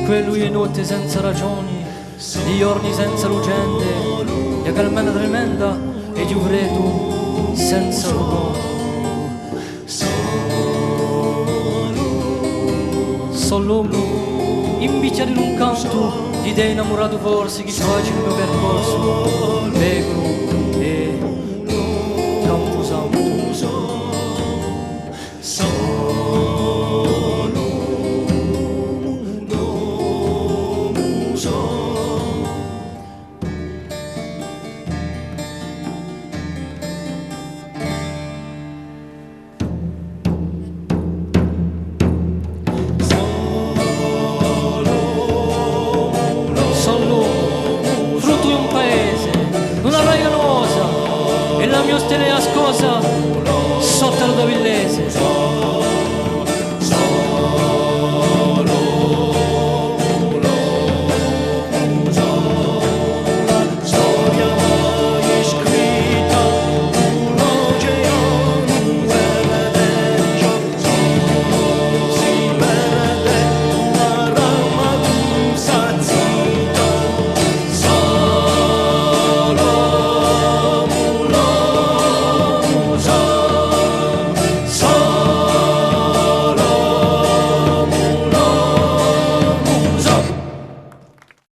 lui è notte senza ragioni, di giorni senza lucente, di calmena tremenda e di un vreto senza luogo. Solo invicchiato in un canto di te innamorato forse che faccia il mio percorso, veicolo e campo santo. Frutto di un paese, una regalosa, e la mia stella ascosa